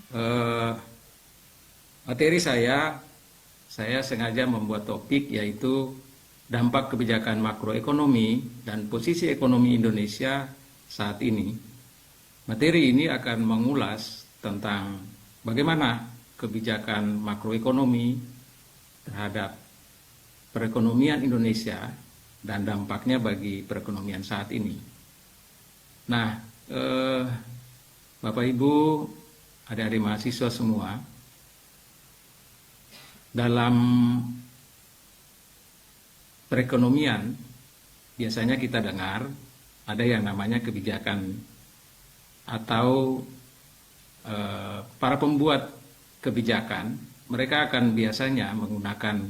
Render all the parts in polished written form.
Eh, Materi saya sengaja membuat topik yaitu dampak kebijakan makroekonomi dan posisi ekonomi Indonesia saat ini. Materi ini akan mengulas tentang bagaimana kebijakan makroekonomi terhadap perekonomian Indonesia dan dampaknya bagi perekonomian saat ini. Nah, Bapak Ibu, adik-adik mahasiswa semua, dalam perekonomian biasanya kita dengar ada yang namanya kebijakan atau para pembuat kebijakan mereka akan biasanya menggunakan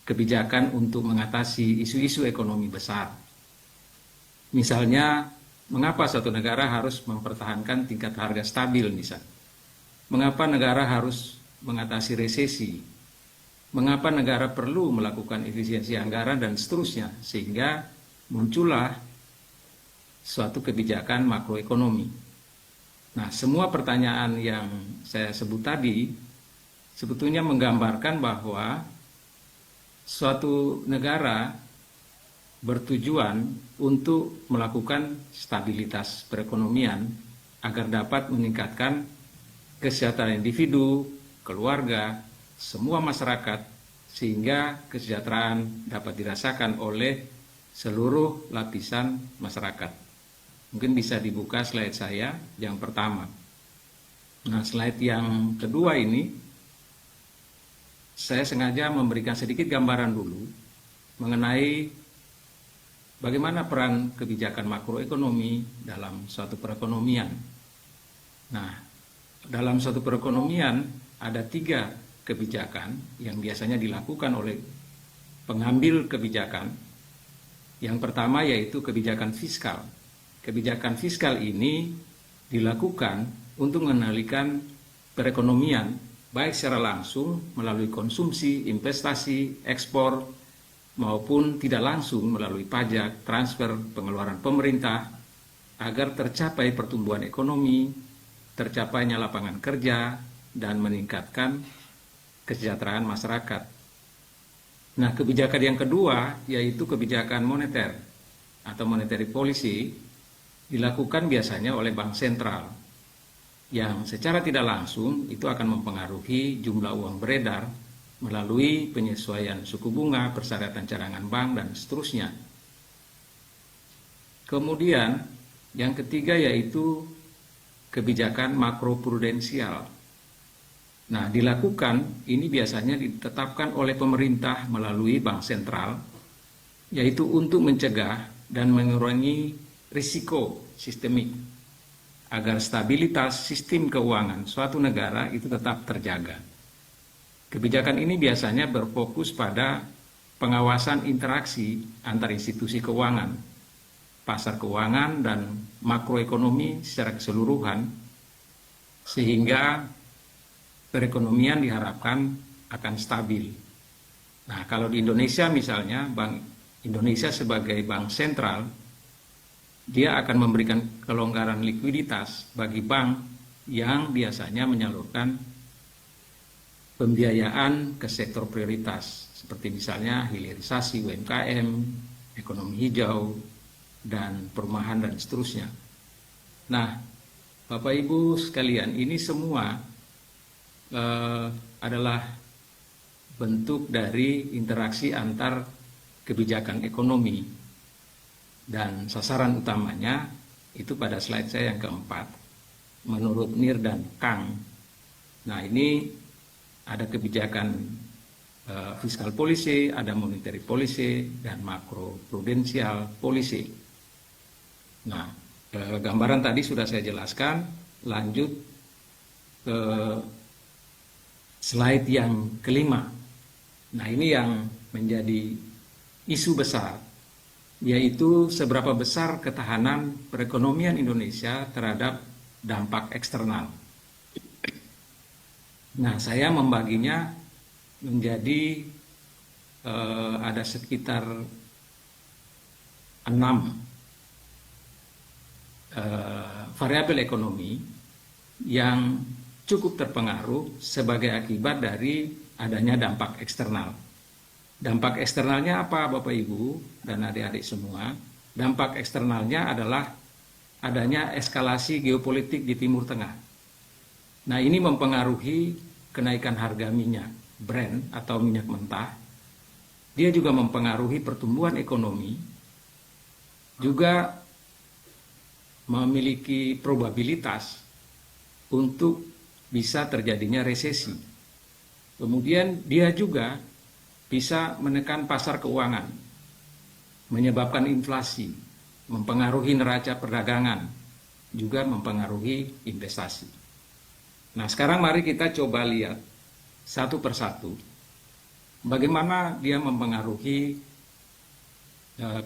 kebijakan untuk mengatasi isu-isu ekonomi besar. Misalnya, mengapa suatu negara harus mempertahankan tingkat harga stabil misalnya? Mengapa negara harus mengatasi resesi? Mengapa negara perlu melakukan efisiensi anggaran dan seterusnya, sehingga muncullah suatu kebijakan makroekonomi. Nah, semua pertanyaan yang saya sebut tadi sebetulnya menggambarkan bahwa suatu negara bertujuan untuk melakukan stabilitas perekonomian agar dapat meningkatkan kesejahteraan individu, keluarga, semua masyarakat, sehingga kesejahteraan dapat dirasakan oleh seluruh lapisan masyarakat. Mungkin bisa dibuka slide saya yang pertama. Nah, slide yang kedua ini, saya sengaja memberikan sedikit gambaran dulu mengenai bagaimana peran kebijakan makroekonomi dalam suatu perekonomian. Nah, dalam suatu perekonomian ada 3 kebijakan yang biasanya dilakukan oleh pengambil kebijakan. Yang pertama yaitu kebijakan fiskal. Kebijakan fiskal ini dilakukan untuk mengendalikan perekonomian baik secara langsung melalui konsumsi, investasi, ekspor, maupun tidak langsung melalui pajak, transfer, pengeluaran pemerintah, agar tercapai pertumbuhan ekonomi, tercapainya lapangan kerja, dan meningkatkan kesejahteraan masyarakat. Nah, kebijakan yang kedua yaitu kebijakan moneter atau monetary policy dilakukan biasanya oleh bank sentral yang secara tidak langsung itu akan mempengaruhi jumlah uang beredar melalui penyesuaian suku bunga, persyaratan cadangan bank, dan seterusnya. Kemudian yang ketiga yaitu kebijakan makroprudensial. Nah, dilakukan ini biasanya ditetapkan oleh pemerintah melalui bank sentral, yaitu untuk mencegah dan mengurangi risiko sistemik agar stabilitas sistem keuangan suatu negara itu tetap terjaga. Kebijakan ini biasanya berfokus pada pengawasan interaksi antar institusi keuangan, pasar keuangan, dan makroekonomi secara keseluruhan, sehingga perekonomian diharapkan akan stabil. Nah, kalau di Indonesia misalnya, Bank Indonesia sebagai bank sentral, dia akan memberikan kelonggaran likuiditas bagi bank yang biasanya menyalurkan pembiayaan ke sektor prioritas, seperti misalnya hilirisasi UMKM, ekonomi hijau, dan perumahan, dan seterusnya. Nah, Bapak Ibu sekalian, ini semua adalah bentuk dari interaksi antar kebijakan ekonomi, dan sasaran utamanya itu pada slide saya yang keempat menurut Nir dan Kang. Nah, ini ada kebijakan fiskal policy, ada monetary policy, dan makroprudensial policy. Nah, gambaran tadi sudah saya jelaskan. Lanjut ke slide yang kelima. Nah, ini yang menjadi isu besar, yaitu seberapa besar ketahanan perekonomian Indonesia terhadap dampak eksternal. Nah, saya membaginya menjadi ada sekitar 6 variabel ekonomi yang cukup terpengaruh sebagai akibat dari adanya dampak eksternal. Dampak eksternalnya apa, Bapak Ibu dan adik-adik semua? Dampak eksternalnya adalah adanya eskalasi geopolitik di Timur Tengah. Nah, ini mempengaruhi kenaikan harga minyak Brent atau minyak mentah. Dia juga mempengaruhi pertumbuhan ekonomi, juga memiliki probabilitas untuk bisa terjadinya resesi. Kemudian dia juga bisa menekan pasar keuangan, menyebabkan inflasi, mempengaruhi neraca perdagangan, juga mempengaruhi investasi. Nah, sekarang mari kita coba lihat satu persatu bagaimana dia mempengaruhi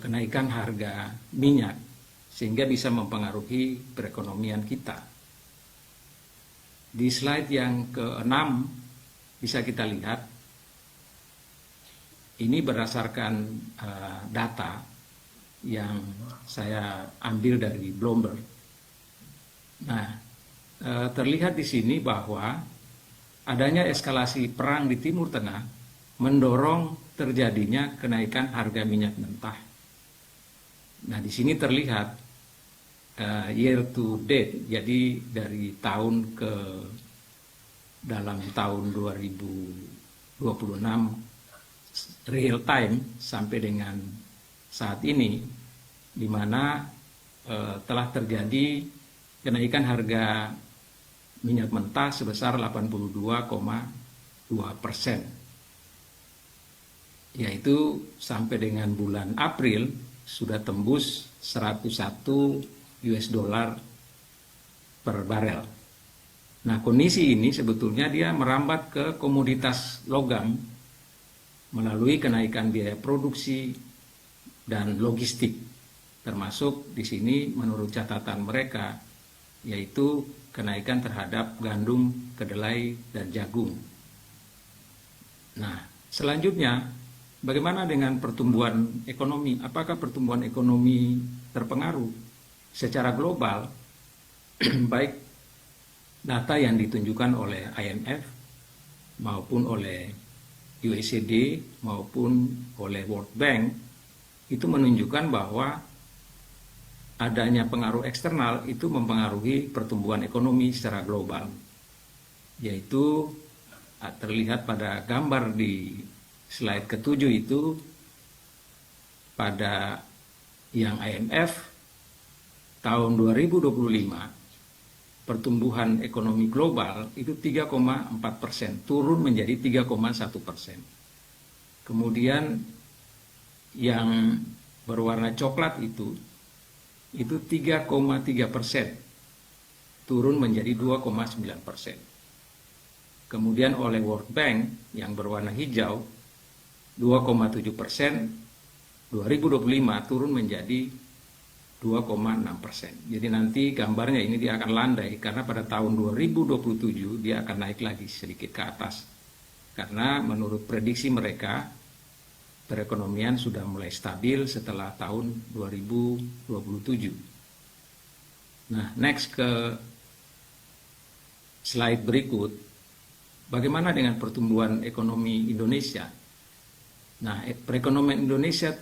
kenaikan harga minyak sehingga bisa mempengaruhi perekonomian kita. Di slide yang ke-6 bisa kita lihat, ini berdasarkan data yang saya ambil dari Bloomberg. Nah, terlihat di sini bahwa adanya eskalasi perang di Timur Tengah mendorong terjadinya kenaikan harga minyak mentah. Nah, di sini terlihat year to date, jadi dari tahun ke dalam tahun 2026 real time sampai dengan saat ini, di mana telah terjadi kenaikan harga minyak mentah sebesar 82,2%, yaitu sampai dengan bulan April sudah tembus 101 US dollar per barel. Nah, kondisi ini sebetulnya dia merambat ke komoditas logam melalui kenaikan biaya produksi dan logistik, termasuk di sini menurut catatan mereka yaitu kenaikan terhadap gandum, kedelai, dan jagung. Nah, selanjutnya bagaimana dengan pertumbuhan ekonomi? Apakah pertumbuhan ekonomi terpengaruh? Secara global, baik data yang ditunjukkan oleh IMF maupun oleh OECD maupun oleh World Bank itu menunjukkan bahwa adanya pengaruh eksternal itu mempengaruhi pertumbuhan ekonomi secara global, yaitu terlihat pada gambar di slide ke-7 itu pada yang IMF tahun 2025 pertumbuhan ekonomi global itu 3,4%, turun menjadi 3,1%. Kemudian yang berwarna coklat itu 3,3%, turun menjadi 2,9%. Kemudian oleh World Bank yang berwarna hijau 2,7%, 2025 turun menjadi 2,6%. Jadi nanti gambarnya ini dia akan landai karena pada tahun 2027 dia akan naik lagi sedikit ke atas. Karena menurut prediksi mereka perekonomian sudah mulai stabil setelah tahun 2027. Nah, next ke slide berikut. Bagaimana dengan pertumbuhan ekonomi Indonesia? Nah, perekonomian Indonesia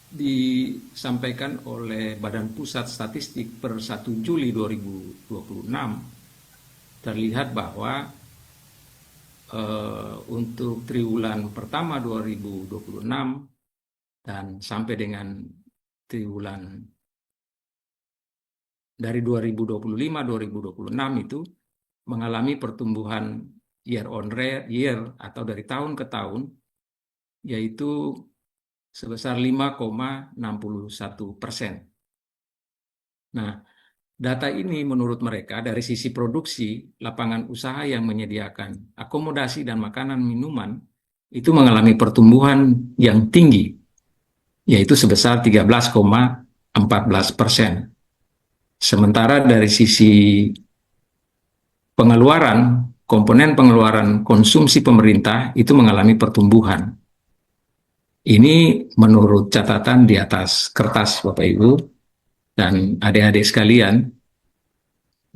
disampaikan oleh Badan Pusat Statistik per 1 Juli 2026 terlihat bahwa untuk triwulan pertama 2026 dan sampai dengan triwulan dari 2025-2026 itu mengalami pertumbuhan year on year atau dari tahun ke tahun, yaitu sebesar 5,61%. Nah, data ini menurut mereka dari sisi produksi, lapangan usaha yang menyediakan akomodasi dan makanan minuman itu mengalami pertumbuhan yang tinggi, yaitu sebesar 13,14%. Sementara dari sisi pengeluaran, komponen pengeluaran konsumsi pemerintah itu mengalami pertumbuhan. Ini menurut catatan di atas kertas Bapak Ibu dan adik-adik sekalian,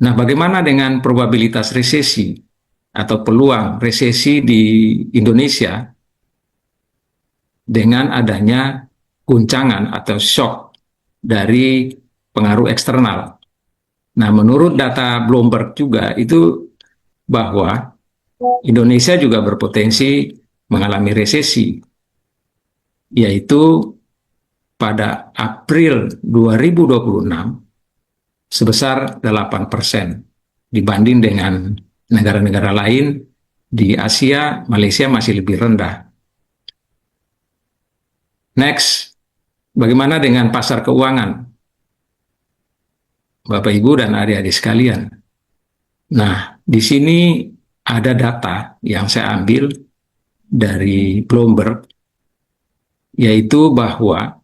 Nah, bagaimana dengan probabilitas resesi atau peluang resesi di Indonesia dengan adanya guncangan atau shock dari pengaruh eksternal? Nah, menurut data Bloomberg juga itu bahwa Indonesia juga berpotensi mengalami resesi, yaitu pada April 2026 sebesar 8% dibanding dengan negara-negara lain di Asia. Malaysia masih lebih rendah. Next, bagaimana dengan pasar keuangan, Bapak Ibu dan adik-adik sekalian? Nah, di sini ada data yang saya ambil dari Bloomberg, yaitu bahwa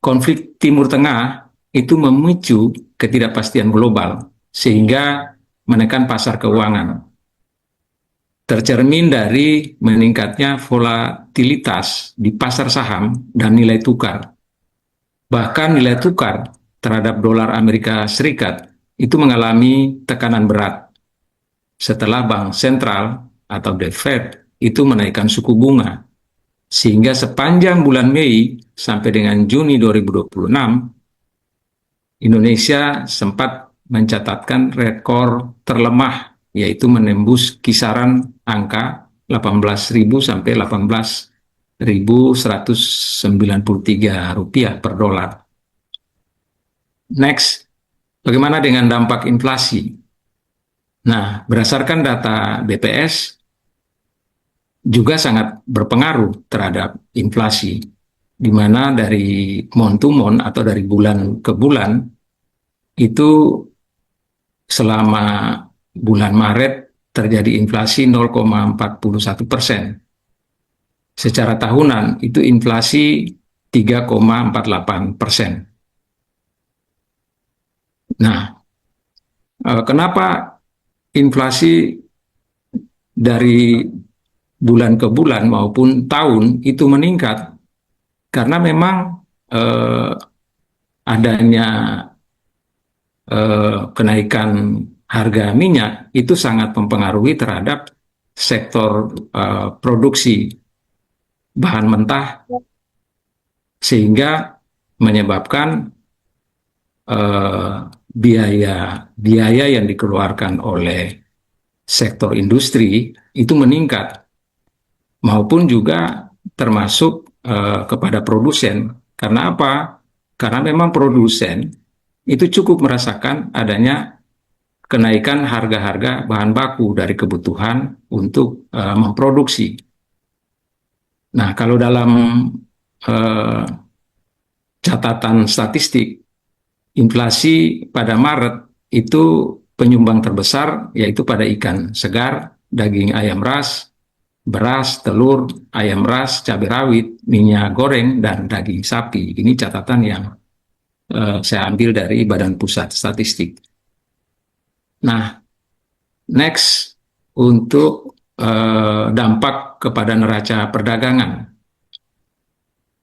konflik Timur Tengah itu memicu ketidakpastian global sehingga menekan pasar keuangan. Tercermin dari meningkatnya volatilitas di pasar saham dan nilai tukar. Bahkan nilai tukar terhadap dolar Amerika Serikat itu mengalami tekanan berat setelah Bank Sentral atau The Fed itu menaikkan suku bunga. Sehingga sepanjang bulan Mei sampai dengan Juni 2026, Indonesia sempat mencatatkan rekor terlemah, yaitu menembus kisaran angka 18.000 sampai 18.193 rupiah per dolar. Next, bagaimana dengan dampak inflasi? Nah, berdasarkan data BPS, juga sangat berpengaruh terhadap inflasi, di mana dari month to month atau dari bulan ke bulan, itu selama bulan Maret terjadi inflasi 0,41%. Secara tahunan itu inflasi 3,48%. Nah, kenapa inflasi dari bulan ke bulan maupun tahun itu meningkat? Karena memang adanya kenaikan harga minyak itu sangat mempengaruhi terhadap sektor produksi bahan mentah, sehingga menyebabkan biaya yang dikeluarkan oleh sektor industri itu meningkat, maupun juga termasuk kepada produsen. Karena apa? Karena memang produsen itu cukup merasakan adanya kenaikan harga-harga bahan baku dari kebutuhan untuk memproduksi. Nah, kalau dalam catatan statistik, inflasi pada Maret itu penyumbang terbesar yaitu pada ikan segar, daging ayam ras, beras, telur, ayam ras, cabai rawit, minyak goreng, dan daging sapi. Ini catatan yang saya ambil dari Badan Pusat Statistik. Nah, next untuk dampak kepada neraca perdagangan.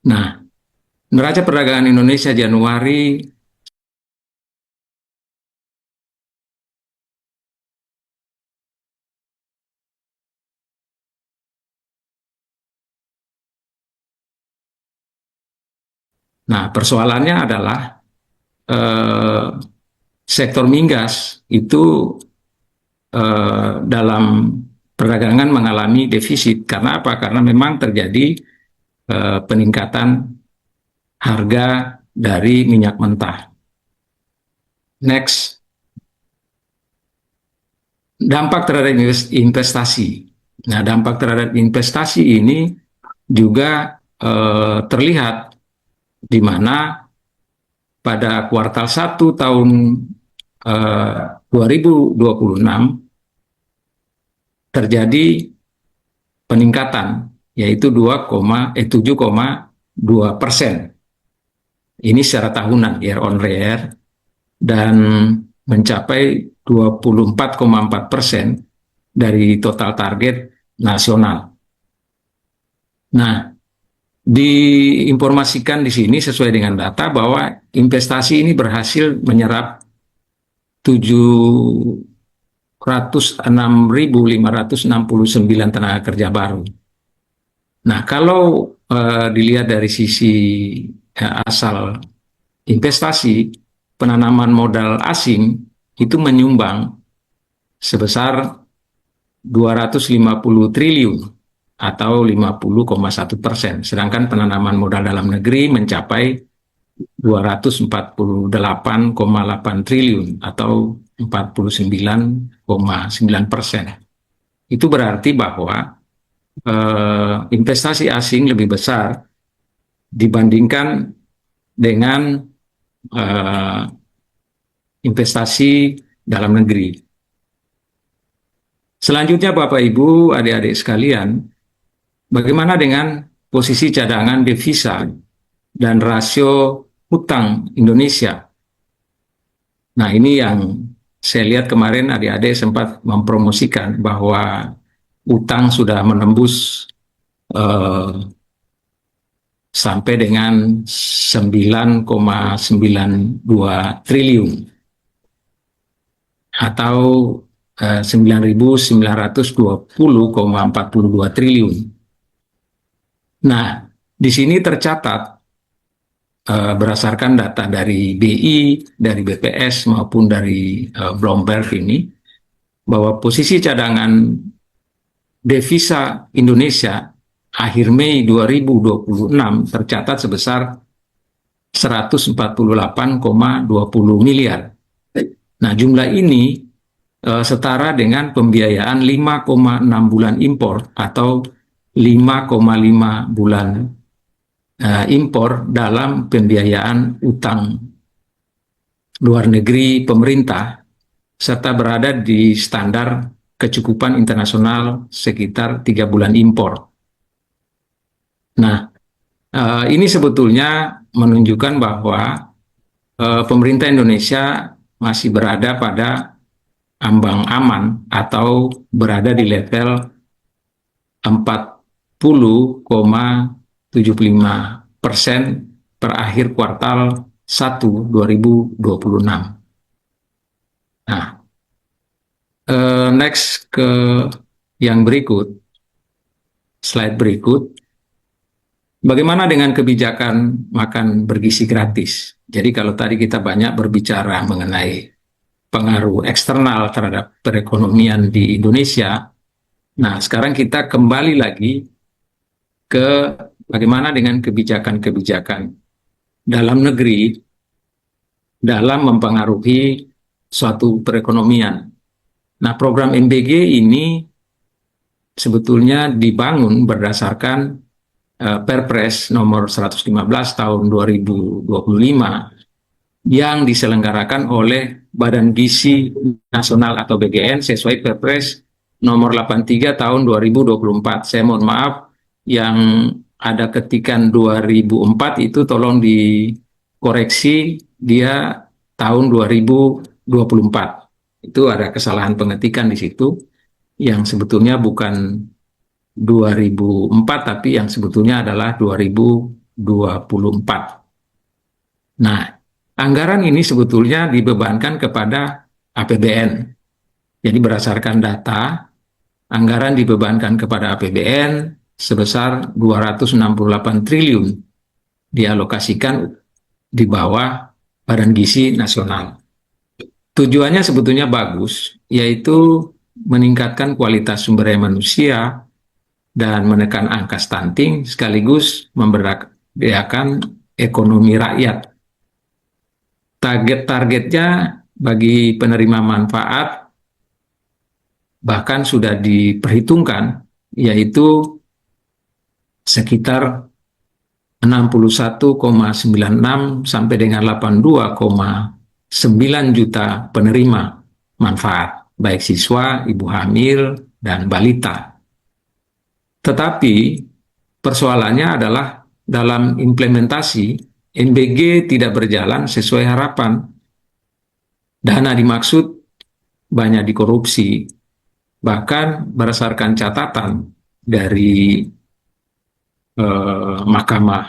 Nah, neraca perdagangan Indonesia Januari Nah, persoalannya adalah sektor migas itu dalam perdagangan mengalami defisit. Karena apa? Karena memang terjadi peningkatan harga dari minyak mentah. Next, dampak terhadap investasi. Nah, dampak terhadap investasi ini juga terlihat di mana pada kuartal 1 tahun 2026 terjadi peningkatan, yaitu 7,2%. Ini secara tahunan, year on year, dan mencapai 24,4% dari total target nasional. Nah, diinformasikan di sini sesuai dengan data bahwa investasi ini berhasil menyerap 706.569 tenaga kerja baru. Nah, kalau dilihat dari sisi asal investasi, penanaman modal asing itu menyumbang sebesar 250 triliun atau 50,1%, sedangkan penanaman modal dalam negeri mencapai 248,8 triliun atau 49,9%. Itu berarti bahwa investasi asing lebih besar dibandingkan dengan investasi dalam negeri. Selanjutnya Bapak Ibu, adik-adik sekalian, bagaimana dengan posisi cadangan devisa dan rasio hutang Indonesia? Nah, ini yang saya lihat kemarin adik-adik sempat mempromosikan bahwa utang sudah menembus sampai dengan 9,92 triliun atau 9.920,42 triliun. Nah, di sini tercatat berdasarkan data dari BI, dari BPS maupun dari Bloomberg ini, bahwa posisi cadangan devisa Indonesia akhir Mei 2026 tercatat sebesar 148,20 miliar. Nah, jumlah ini setara dengan pembiayaan 5,6 bulan impor atau 5,5 bulan impor dalam pembiayaan utang luar negeri pemerintah, serta berada di standar kecukupan internasional sekitar 3 bulan impor. Nah, ini sebetulnya menunjukkan bahwa pemerintah Indonesia masih berada pada ambang aman atau berada di level 40,75% per akhir kuartal 1 2026. Nah, next ke yang berikut, slide berikut. Bagaimana dengan kebijakan makan bergizi gratis? Jadi kalau tadi kita banyak berbicara mengenai pengaruh eksternal terhadap perekonomian di Indonesia, nah sekarang kita kembali lagi ke bagaimana dengan kebijakan-kebijakan dalam negeri dalam mempengaruhi suatu perekonomian. Nah, program MBG ini sebetulnya dibangun berdasarkan Perpres nomor 115 tahun 2025 yang diselenggarakan oleh Badan Gizi Nasional atau BGN sesuai Perpres nomor 83 tahun 2024. Saya mohon maaf yang ada ketikan 2004 itu tolong dikoreksi, dia tahun 2024. Itu ada kesalahan pengetikan di situ yang sebetulnya bukan 2004 tapi yang sebetulnya adalah 2024. Nah, anggaran ini sebetulnya dibebankan kepada APBN. Jadi berdasarkan data, anggaran dibebankan kepada APBN sebesar 268 triliun dialokasikan di bawah Badan Gizi Nasional. Tujuannya sebetulnya bagus, yaitu meningkatkan kualitas sumber daya manusia dan menekan angka stunting sekaligus memberdayakan ekonomi rakyat. Target-targetnya bagi penerima manfaat bahkan sudah diperhitungkan, yaitu sekitar 61,96 sampai dengan 82,9 juta penerima manfaat, baik siswa, ibu hamil, dan balita. Tetapi persoalannya adalah dalam implementasi MBG tidak berjalan sesuai harapan. Dana dimaksud banyak dikorupsi. Bahkan berdasarkan catatan dari Mahkamah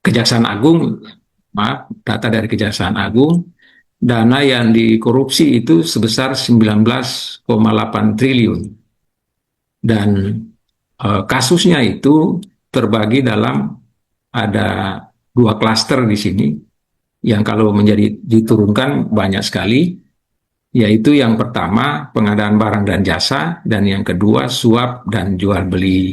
Kejaksaan Agung, data dari Kejaksaan Agung, dana yang dikorupsi itu sebesar 19,8 triliun. Dan kasusnya itu terbagi dalam ada 2 klaster di sini yang kalau menjadi diturunkan banyak sekali, yaitu yang pertama pengadaan barang dan jasa, dan yang kedua suap dan jual beli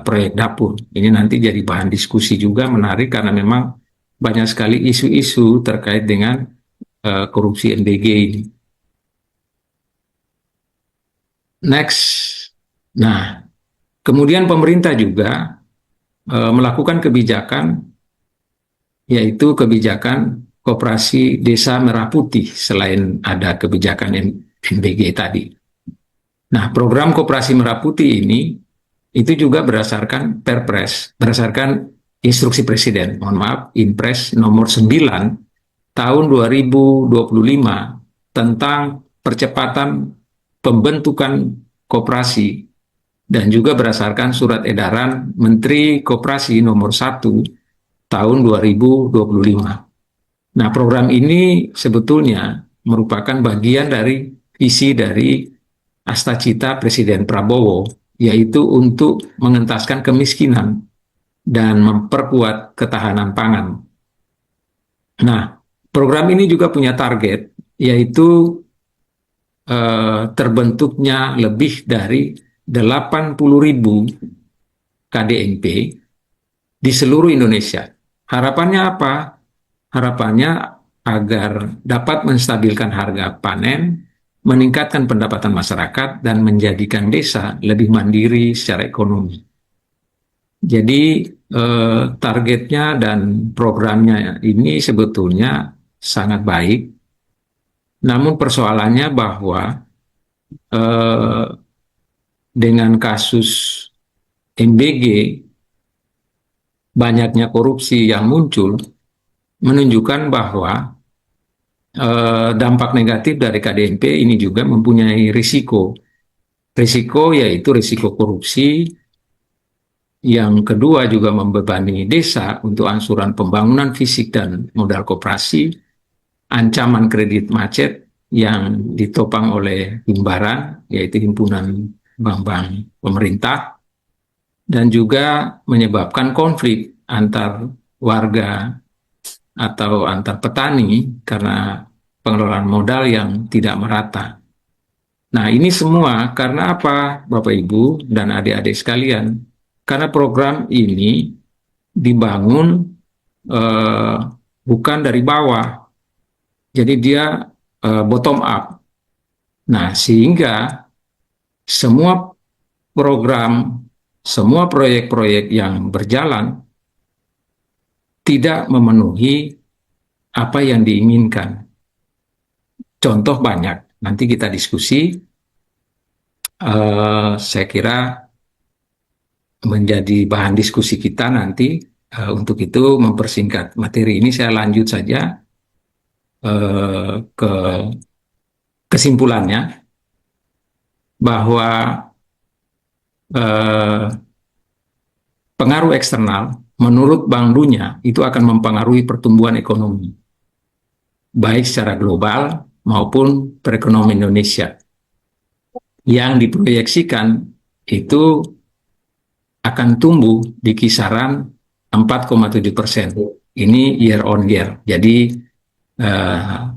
proyek dapur. Ini nanti jadi bahan diskusi juga menarik karena memang banyak sekali isu-isu terkait dengan korupsi NBG ini. Next. Nah, kemudian pemerintah juga melakukan kebijakan, yaitu kebijakan Koperasi Desa Merah Putih selain ada kebijakan NBG tadi. Nah, program Koperasi Merah Putih ini itu juga berdasarkan Perpres, berdasarkan instruksi Presiden, mohon maaf, Impres nomor 9 tahun 2025 tentang percepatan pembentukan koperasi, dan juga berdasarkan surat edaran Menteri Koperasi nomor 1 tahun 2025. Nah, program ini sebetulnya merupakan bagian dari visi dari Astacita Presiden Prabowo, yaitu untuk mengentaskan kemiskinan dan memperkuat ketahanan pangan. Nah, program ini juga punya target, yaitu terbentuknya lebih dari 80.000 KDNP di seluruh Indonesia. Harapannya apa? Harapannya agar dapat menstabilkan harga panen, meningkatkan pendapatan masyarakat, dan menjadikan desa lebih mandiri secara ekonomi. Jadi targetnya dan programnya ini sebetulnya sangat baik, namun persoalannya bahwa dengan kasus MBG, banyaknya korupsi yang muncul, menunjukkan bahwa dampak negatif dari KDNP ini juga mempunyai risiko. Risiko yaitu risiko korupsi, yang kedua juga membebani desa untuk angsuran pembangunan fisik dan modal koperasi, ancaman kredit macet yang ditopang oleh himbaran, yaitu himpunan bank-bank pemerintah, dan juga menyebabkan konflik antar warga atau antar petani karena pengelolaan modal yang tidak merata. Nah, ini semua karena apa, Bapak Ibu dan adik-adik sekalian? Karena program ini dibangun bukan dari bawah, jadi dia bottom up. Nah, sehingga semua program, semua proyek-proyek yang berjalan tidak memenuhi apa yang diinginkan. Contoh banyak, nanti kita diskusi. Saya kira menjadi bahan diskusi kita nanti. Untuk itu mempersingkat materi ini, saya lanjut saja ke kesimpulannya, bahwa pengaruh eksternal menurut Bank Dunia itu akan mempengaruhi pertumbuhan ekonomi, baik secara global maupun perekonomian Indonesia. Yang diproyeksikan itu akan tumbuh di kisaran 4,7%. Ini year on year. Jadi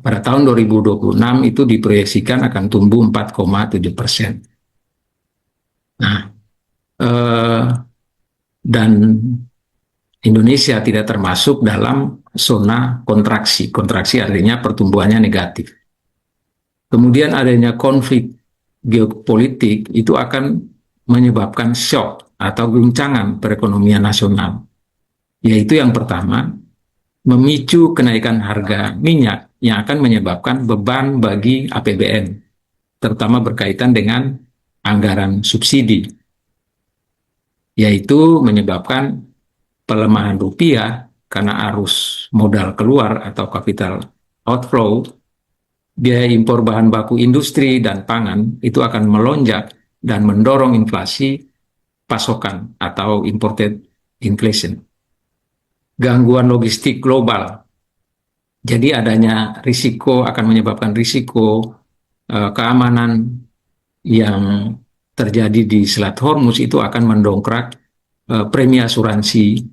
pada tahun 2026 itu diproyeksikan akan tumbuh 4,7%. Nah, dan Indonesia tidak termasuk dalam zona kontraksi. Kontraksi artinya pertumbuhannya negatif. Kemudian adanya konflik geopolitik itu akan menyebabkan shock atau guncangan perekonomian nasional. Yaitu yang pertama, memicu kenaikan harga minyak yang akan menyebabkan beban bagi APBN, terutama berkaitan dengan anggaran subsidi, yaitu menyebabkan pelemahan rupiah karena arus modal keluar atau capital outflow. Biaya impor bahan baku industri dan pangan itu akan melonjak dan mendorong inflasi pasokan atau imported inflation. Gangguan logistik global Jadi adanya risiko akan menyebabkan risiko keamanan yang terjadi di Selat Hormuz itu akan mendongkrak premi asuransi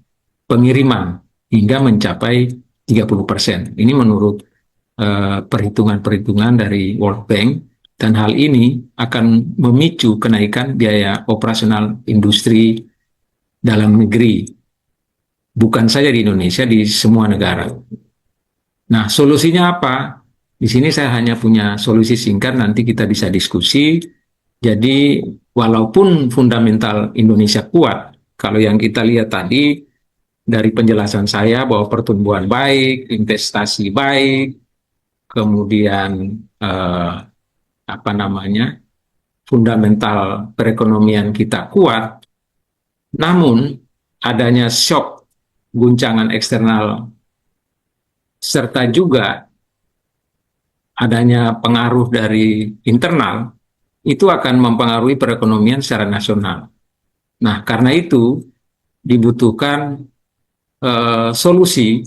pengiriman hingga mencapai 30%. Ini menurut perhitungan-perhitungan dari World Bank, dan hal ini akan memicu kenaikan biaya operasional industri dalam negeri, bukan saja di Indonesia, di semua negara. Nah, solusinya apa? Di sini saya hanya punya solusi singkat, nanti kita bisa diskusi. Jadi, walaupun fundamental Indonesia kuat, kalau yang kita lihat tadi dari penjelasan saya bahwa pertumbuhan baik, investasi baik, kemudian apa namanya, fundamental perekonomian kita kuat, namun adanya shock guncangan eksternal serta juga adanya pengaruh dari internal itu akan mempengaruhi perekonomian secara nasional. Nah, karena itu dibutuhkan solusi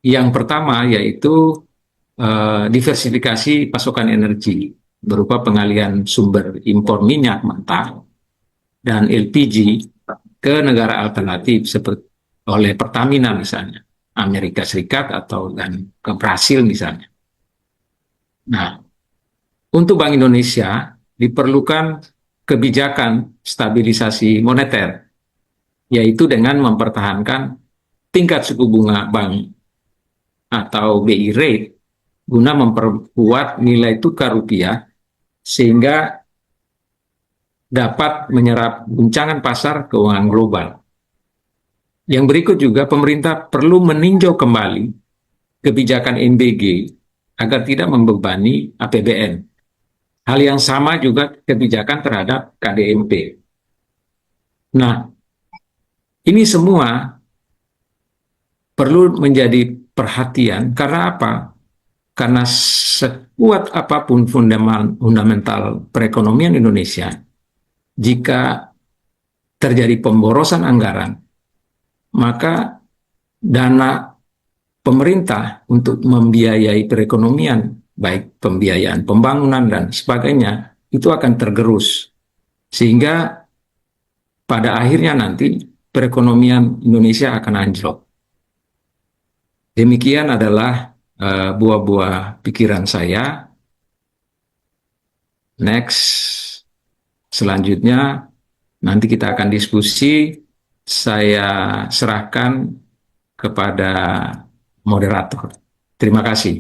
yang pertama, yaitu diversifikasi pasokan energi berupa pengalihan sumber impor minyak mentah dan LPG ke negara alternatif seperti oleh Pertamina misalnya, Amerika Serikat atau dan ke Brasil misalnya. Nah, untuk Bank Indonesia diperlukan kebijakan stabilisasi moneter, yaitu dengan mempertahankan tingkat suku bunga bank atau BI rate guna memperkuat nilai tukar rupiah sehingga dapat menyerap guncangan pasar keuangan global. Yang berikut juga, pemerintah perlu meninjau kembali kebijakan MBG agar tidak membebani APBN. Hal yang sama juga kebijakan terhadap KDMP. Nah, ini semua perlu menjadi perhatian karena apa? Karena sekuat apapun fundamental perekonomian Indonesia, jika terjadi pemborosan anggaran, maka dana pemerintah untuk membiayai perekonomian, baik pembiayaan pembangunan dan sebagainya, itu akan tergerus. Sehingga pada akhirnya nanti perekonomian Indonesia akan anjlok. Demikian adalah buah-buah pikiran saya. Next, selanjutnya nanti kita akan diskusi. Saya serahkan kepada moderator. Terima kasih.